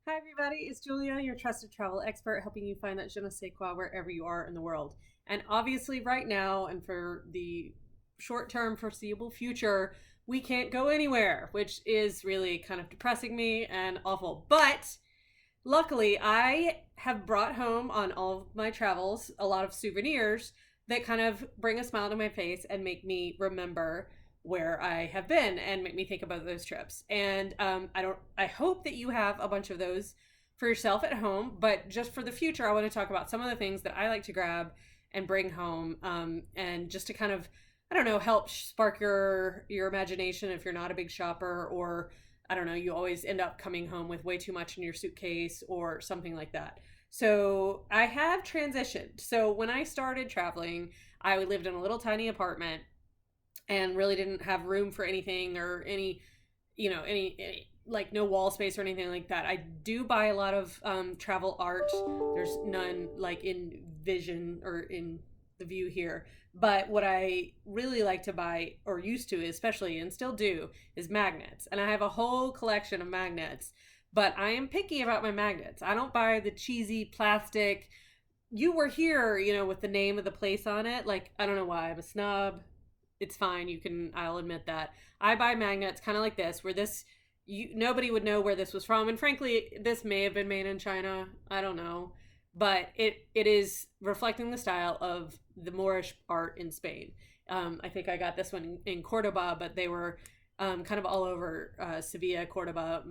Hi, everybody. It's Julia, your trusted travel expert, helping you find that je ne sais quoi wherever you are in the world. And obviously, right now, and for the short term foreseeable future, we can't go anywhere, which is really kind of depressing me and awful. But luckily, I have brought home on all of my travels a lot of souvenirs that kind of bring a smile to my face and make me remember where I have been and make me think about those trips. And I hope that you have a bunch of those for yourself at home. But just for the future, I want to talk about some of the things that I like to grab and bring home, and just to kind of, I don't know, help spark your imagination if you're not a big shopper, or I don't know, you always end up coming home with way too much in your suitcase or something like that. So I have transitioned. So when I started traveling, I lived in a little tiny apartment and really didn't have room for anything or any like no wall space or anything like that. I do buy a lot of travel art. There's none like in vision or in the view here. But what I really like to buy, or used to especially, and still do, is magnets. And I have a whole collection of magnets. But I am picky about my magnets. I don't buy the cheesy plastic. You were here, with the name of the place on it. Like, I don't know why. I'm a snob. It's fine. I'll admit that. I buy magnets kind of like this, where nobody would know where this was from. And frankly, this may have been made in China. I don't know. But it is reflecting the style of the Moorish art in Spain. I think I got this one in Cordoba, but they were kind of all over Sevilla, Cordoba,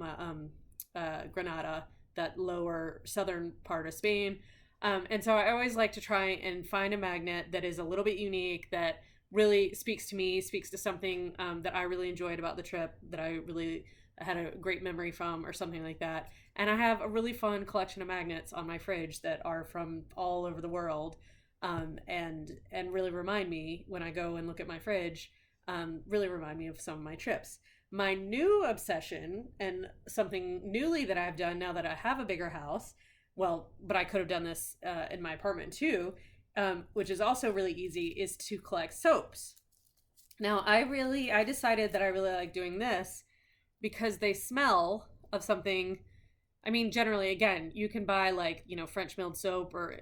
Granada, that lower southern part of Spain. And so I always like to try and find a magnet that is a little bit unique, that really speaks to me, speaks to something that I really enjoyed about the trip, that I really had a great memory from, or something like that. And I have a really fun collection of magnets on my fridge that are from all over the world, and really remind me when I go and look at my fridge, really remind me of some of my trips. My new obsession, and something newly that I've done now that I have a bigger house, well, but I could have done this in my apartment too, which is also really easy, is to collect soaps. Now, I decided that I really like doing this because they smell of something. I mean, generally, again, you can buy like, French milled soap or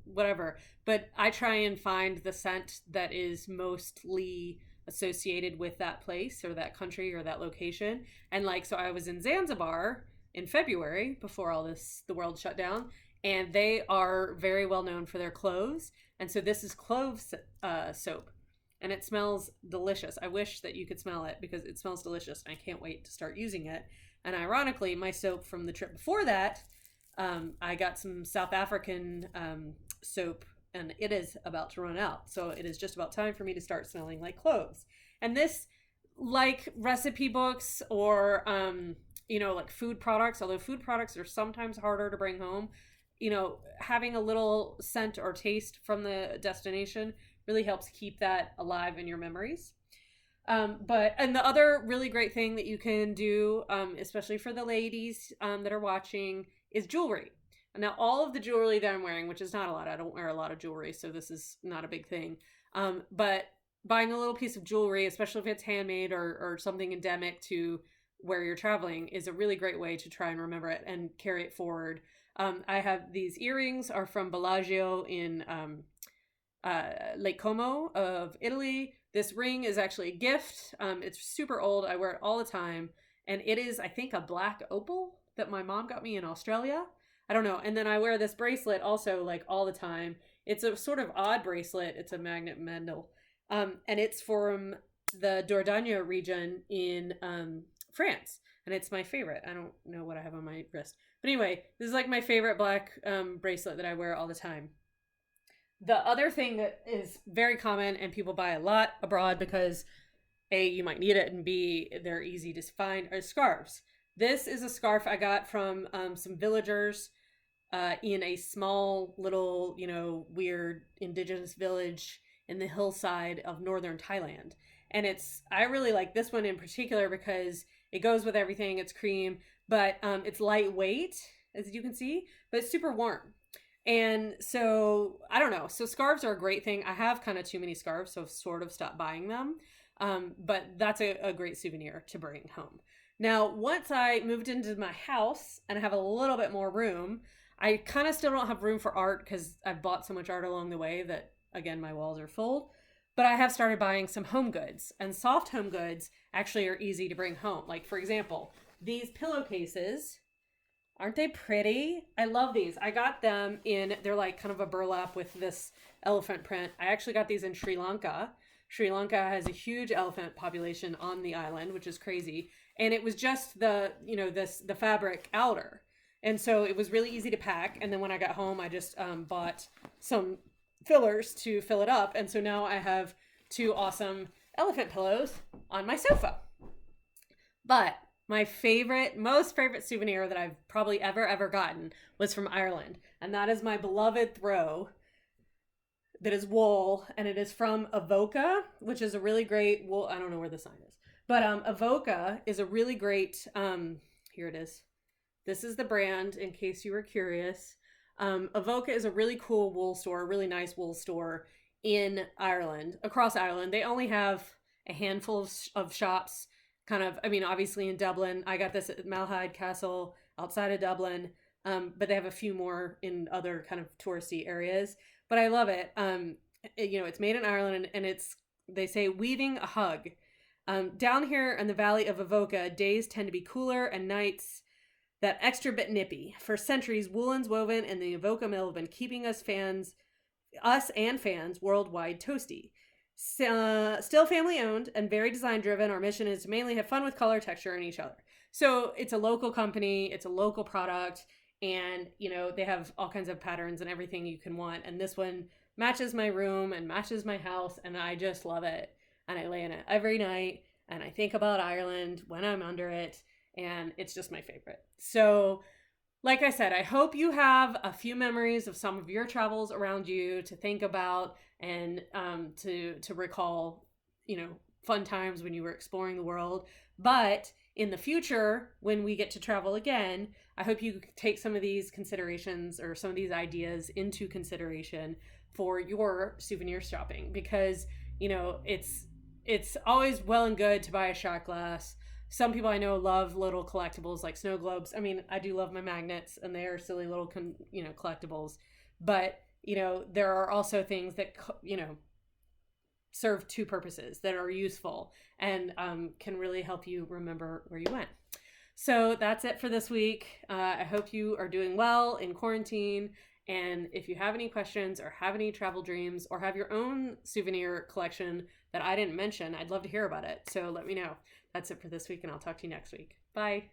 whatever, but I try and find the scent that is mostly associated with that place or that country or that location. And like, so I was in Zanzibar in February before the world shut down, and they are very well known for their cloves. And so this is clove soap, and it smells delicious. I wish that you could smell it because it smells delicious. I can't wait to start using it. And ironically, my soap from the trip before that, I got some South African soap, and it is about to run out. So it is just about time for me to start smelling like cloves. And this, like recipe books or, like food products, although food products are sometimes harder to bring home, having a little scent or taste from the destination really helps keep that alive in your memories. And the other really great thing that you can do, especially for the ladies that are watching, is jewelry. Now, all of the jewelry that I'm wearing, which is not a lot, I don't wear a lot of jewelry, so this is not a big thing. But buying a little piece of jewelry, especially if it's handmade or something endemic to where you're traveling, is a really great way to try and remember it and carry it forward. I have these earrings are from Bellagio in Lake Como of Italy. This ring is actually a gift. It's super old. I wear it all the time. And it is, I think, a black opal that my mom got me in Australia. I don't know. And then I wear this bracelet also like all the time. It's a sort of odd bracelet. It's a magnet Mendel. And it's from the Dordogne region in France. And it's my favorite. I don't know what I have on my wrist. But anyway, this is like my favorite black bracelet that I wear all the time. The other thing that is very common and people buy a lot abroad because A, you might need it, and B, they're easy to find, are scarves. This is a scarf I got from some villagers in a small little, weird indigenous village in the hillside of northern Thailand. And I really like this one in particular because it goes with everything. It's cream, but it's lightweight, as you can see, but it's super warm. And so, I don't know. So scarves are a great thing. I have kind of too many scarves, so I've sort of stopped buying them. But that's a great souvenir to bring home. Now, once I moved into my house and I have a little bit more room, I kind of still don't have room for art because I've bought so much art along the way that, again, my walls are full. But I have started buying some home goods, and soft home goods actually are easy to bring home. Like, for example, these pillowcases. Aren't they pretty? I love these. I got them they're like kind of a burlap with this elephant print. I actually got these in Sri Lanka. Sri Lanka has a huge elephant population on the island, which is crazy. And it was just the fabric outer. And so it was really easy to pack. And then when I got home, I just bought some fillers to fill it up. And so now I have 2 awesome elephant pillows on my sofa. But my most favorite souvenir that I've probably ever gotten was from Ireland. And that is my beloved throw that is wool. And it is from Avoca, which is a really great wool. I don't know where the sign is. But Avoca is a really great, here it is. This is the brand, in case you were curious. Avoca is a really cool wool store, a really nice wool store in Ireland, across Ireland. They only have a handful of shops. Obviously in Dublin. I got this at Malahide Castle outside of Dublin, but they have a few more in other kind of touristy areas. But I love it. It's made in Ireland, and they say weaving a hug. Down here in the Valley of Avoca, days tend to be cooler and nights that extra bit nippy. For centuries, woolens woven in the Avoca mill have been keeping us and fans worldwide toasty. Still family owned and very design driven. Our mission is to mainly have fun with color, texture, and each other. So it's a local company, it's a local product, and they have all kinds of patterns and everything you can want. And this one matches my room and matches my house, and I just love it. And I lay in it every night, and I think about Ireland when I'm under it, and it's just my favorite. So like I said, I hope you have a few memories of some of your travels around you to think about and to recall, fun times when you were exploring the world. But in the future, when we get to travel again, I hope you take some of these considerations or some of these ideas into consideration for your souvenir shopping, because, it's always well and good to buy a shot glass. Some people I know love little collectibles like snow globes. I mean, I do love my magnets, and they are silly little, collectibles. But, there are also things that, serve 2 purposes that are useful and can really help you remember where you went. So that's it for this week. I hope you are doing well in quarantine. And if you have any questions or have any travel dreams or have your own souvenir collection that I didn't mention, I'd love to hear about it. So let me know. That's it for this week, and I'll talk to you next week. Bye.